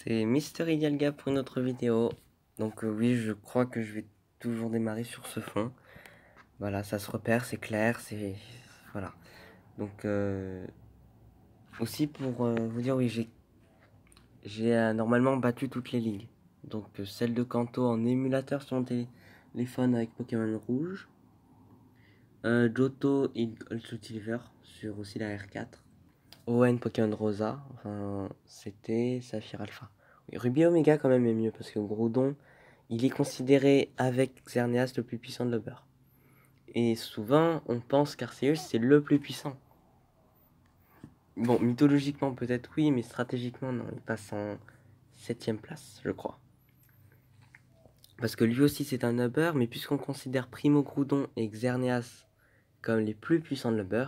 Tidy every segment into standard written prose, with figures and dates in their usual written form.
C'est Mystery Dialga pour une autre vidéo. Donc oui, je crois que je vais toujours démarrer sur ce fond. Voilà, ça se repère, c'est clair, c'est... Voilà. Donc aussi pour vous dire, oui, j'ai normalement battu toutes les ligues. Donc celle de Kanto en émulateur sur mon téléphone avec Pokémon Rouge. Johto et Gold Silver sur aussi la R4. ON Pokémon Rosa, enfin c'était Saphir Alpha. Oui, Ruby Omega quand même est mieux parce que Groudon, il est considéré avec Xerneas le plus puissant de l'Uber. Et souvent on pense qu'Arceus c'est le plus puissant. Bon, mythologiquement peut-être oui, mais stratégiquement non, il passe en 7ème place, je crois. Parce que lui aussi c'est un Uber, mais puisqu'on considère Primo Groudon et Xerneas comme les plus puissants de l'Uber,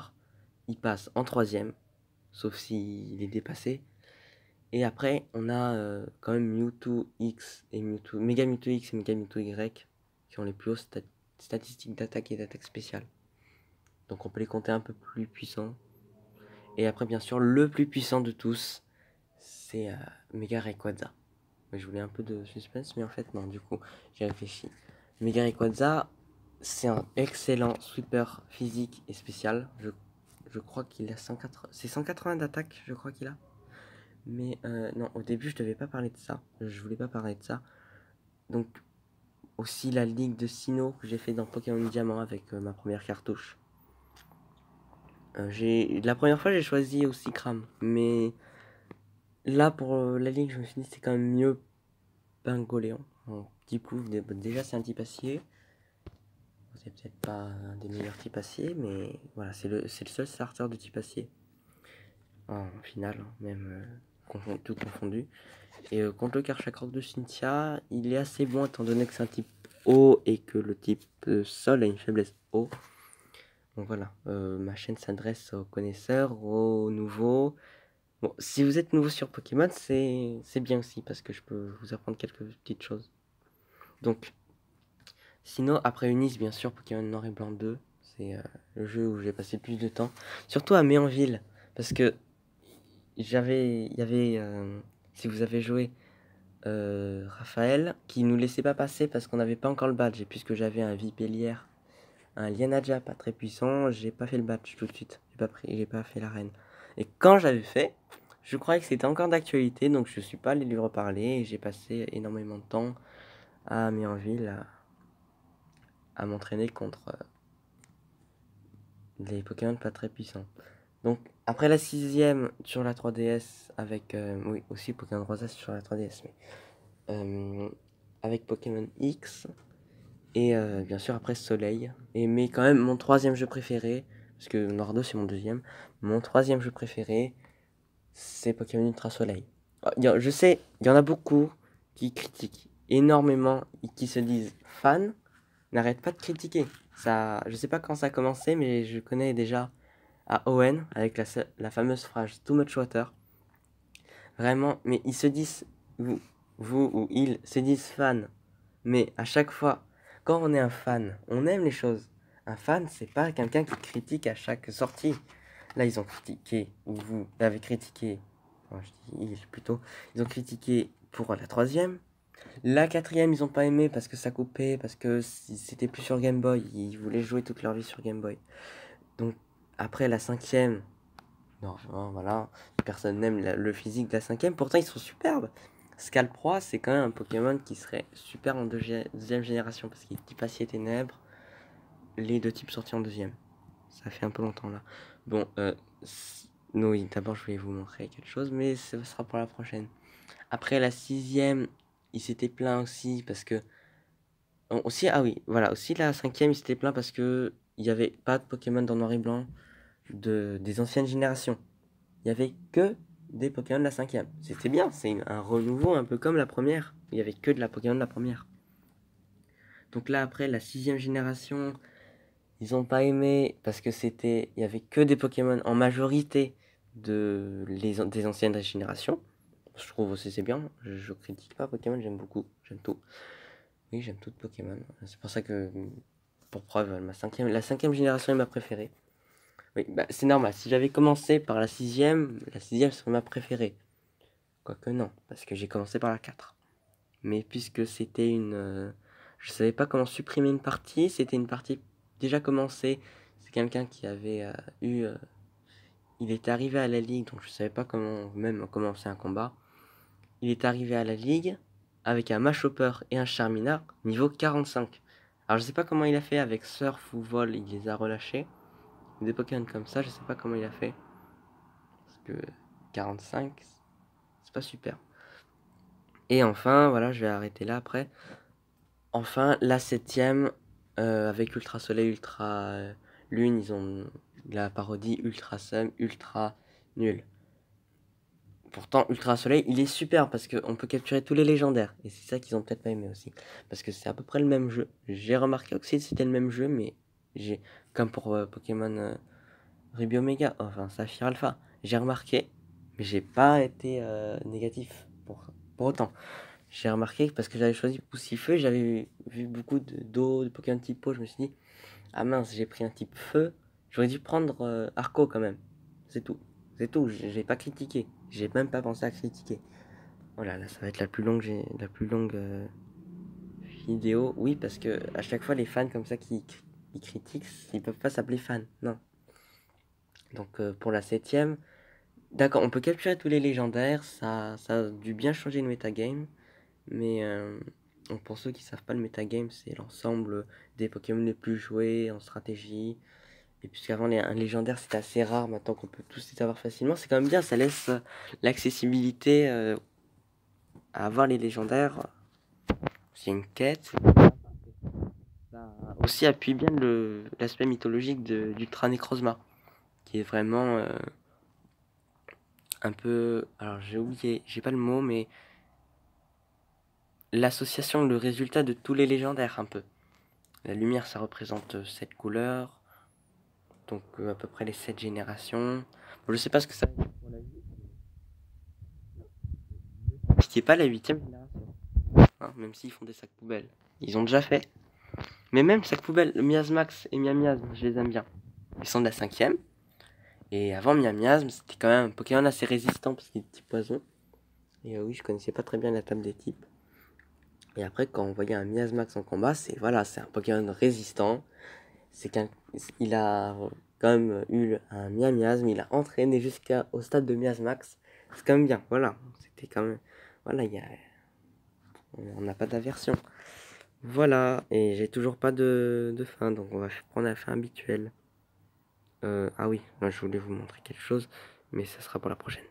il passe en 3ème, sauf s'il est dépassé. Et après, on a quand même Mewtwo X et Mewtwo, Mega Mewtwo X et Mega Mewtwo Y qui ont les plus hautes statistiques d'attaque et d'attaque spéciale. Donc on peut les compter un peu plus puissants. Et après, bien sûr, le plus puissant de tous, c'est Mega Rayquaza. Je voulais un peu de suspense, mais en fait, non, du coup, j'ai réfléchi. Mega Rayquaza, c'est un excellent sweeper physique et spécial. Je crois qu'il a 180 d'attaque, je crois qu'il a. Mais non, au début, je devais pas parler de ça. Je voulais pas parler de ça. Donc, aussi la ligue de Sinnoh que j'ai fait dans Pokémon Diamant avec ma première cartouche. La première fois, j'ai choisi aussi Cram. Mais là, pour la ligue, je me suis dit c'est quand même mieux Pingoléon. En petit plouf, déjà, c'est un type acier. C'est peut-être pas un des meilleurs types acier, mais voilà, c'est le seul starter de type acier. En finale, hein, même tout confondu. Et contre le Karchakroc de Cynthia, il est assez bon étant donné que c'est un type eau et que le type sol a une faiblesse eau. Donc voilà, ma chaîne s'adresse aux connaisseurs, aux nouveaux. Bon, si vous êtes nouveau sur Pokémon, c'est bien aussi parce que je peux vous apprendre quelques petites choses. Donc, sinon, après Unis, bien sûr, Pokémon Noir et Blanc 2, c'est le jeu où j'ai passé le plus de temps. Surtout à Méanville, parce que il y avait, si vous avez joué, Raphaël, qui nous laissait pas passer parce qu'on n'avait pas encore le badge. Et puisque j'avais un Vipellière, un Lianaja pas très puissant, j'ai pas fait le badge tout de suite. J'ai pas fait l'arène. Et quand j'avais fait, je croyais que c'était encore d'actualité, donc je suis pas allé lui reparler. Et j'ai passé énormément de temps à Méanville à m'entraîner contre les Pokémon pas très puissants. Donc, après la 6ème sur la 3DS, avec, oui, aussi Pokémon Rosas sur la 3DS, mais avec Pokémon X, et bien sûr après Soleil. Mais quand même, mon 3ème jeu préféré, parce que Nordo c'est mon 2ème, mon 3ème jeu préféré, c'est Pokémon Ultra Soleil. Je sais, il y en a beaucoup qui critiquent énormément, et qui se disent fans, n'arrêtent pas de critiquer. Ça, je sais pas quand ça a commencé, mais je connais déjà à ON avec la fameuse phrase Too much water. Vraiment, mais ils se disent, vous ou ils se disent fans. Mais à chaque fois, quand on est un fan, on aime les choses. Un fan, c'est pas quelqu'un qui critique à chaque sortie. Là, ils ont critiqué, ou vous l'avez critiqué, enfin, je dis ils plutôt, ils ont critiqué pour la 3ème. La 4ème, ils ont pas aimé parce que ça coupait, parce que c'était plus sur Game Boy. Ils voulaient jouer toute leur vie sur Game Boy. Donc, après la 5ème, non, voilà, personne n'aime le physique de la 5ème, pourtant ils sont superbes. Scalproie, c'est quand même un Pokémon qui serait super en deuxième génération, parce qu'il est type acier ténèbres, les deux types sortis en 2ème. Ça fait un peu longtemps là. Bon, oui, d'abord je voulais vous montrer quelque chose, mais ce sera pour la prochaine. Après la 6ème, il s'était plaint aussi, parce que... Aussi, ah oui, voilà, aussi la 5ème, il s'était plaint parce que il n'y avait pas de Pokémon dans Noir et Blanc des anciennes générations. Il n'y avait que des Pokémon de la 5ème. C'était bien, c'est un renouveau un peu comme la première. Il n'y avait que de la Pokémon de la première. Donc là, après, la 6ème génération, ils n'ont pas aimé parce que il y avait que des Pokémon en majorité des anciennes générations. Je trouve aussi c'est bien. Je critique pas Pokémon, j'aime beaucoup, j'aime tout. Oui, j'aime tout Pokémon. C'est pour ça que, pour preuve, la 5ème génération est ma préférée. Oui, bah, c'est normal. Si j'avais commencé par la 6ème serait ma préférée. Quoique non, parce que j'ai commencé par la 4. Mais puisque c'était une... je savais pas comment supprimer une partie, c'était une partie déjà commencée. C'est quelqu'un qui avait eu... il était arrivé à la ligue, donc je savais pas comment même commencer un combat. Il est arrivé à la ligue avec un Machopper et un Charminar, niveau 45. Alors je sais pas comment il a fait avec Surf ou Vol, il les a relâchés. Des Pokémon comme ça, je sais pas comment il a fait. Parce que 45, c'est pas super. Et enfin, voilà, je vais arrêter là après. Enfin, la 7ème, avec Ultra Soleil, Ultra Lune, ils ont la parodie Ultra Sun, Ultra Nul. Pourtant, Ultra Soleil, il est super parce qu'on peut capturer tous les légendaires. Et c'est ça qu'ils ont peut-être pas aimé aussi. Parce que c'est à peu près le même jeu. J'ai remarqué aussi que c'était le même jeu, mais comme pour Pokémon Ruby Omega, enfin Saphir Alpha, j'ai remarqué, mais j'ai pas été négatif pour autant. J'ai remarqué parce que j'avais choisi Poussifeu, j'avais vu beaucoup d'eau, de Pokémon type eau, je me suis dit, ah mince, j'ai pris un type feu, j'aurais dû prendre Arco quand même. C'est tout. C'est tout, j'ai pas critiqué. J'ai même pas pensé à critiquer. Voilà, là ça va être la plus longue vidéo. Oui, parce que à chaque fois les fans comme ça qui critiquent, ils peuvent pas s'appeler fans. Non. Donc pour la 7ème, d'accord, on peut capturer tous les légendaires, ça a dû bien changer le metagame. Mais pour ceux qui savent pas, le metagame, c'est l'ensemble des Pokémon les plus joués en stratégie. Et puisqu'avant, un légendaire, c'était assez rare, maintenant qu'on peut tous les avoir facilement, c'est quand même bien, ça laisse l'accessibilité à avoir les légendaires. C'est une quête. Ça aussi appuie bien l'aspect mythologique d'Ultra Necrozma, qui est vraiment un peu... Alors j'ai oublié, j'ai pas le mot, mais l'association, le résultat de tous les légendaires, un peu. La lumière, ça représente 7 couleurs, donc à peu près les 7 générations. Bon, je sais pas ce que ça veut dire pour la vie. Ce qui est pas la 8ème génération, hein, même s'ils font des sacs poubelles. Ils ont déjà fait. Mais même sacs poubelles, le Miasmax et Miamiasme, je les aime bien. Ils sont de la 5ème. Et avant Miamiasme, c'était quand même un Pokémon assez résistant parce qu'il est type poison. Et oui, je connaissais pas très bien la table des types. Et après, quand on voyait un Miasmax en combat, c'est un Pokémon résistant. Il a quand même eu un Miasme, il a entraîné jusqu'au stade de Miasmax. C'est quand même bien, voilà. C'était quand même... Voilà, on n'a pas d'aversion. Voilà, et j'ai toujours pas de fin, donc on va prendre la fin habituelle. Ah oui, moi je voulais vous montrer quelque chose, mais ça sera pour la prochaine.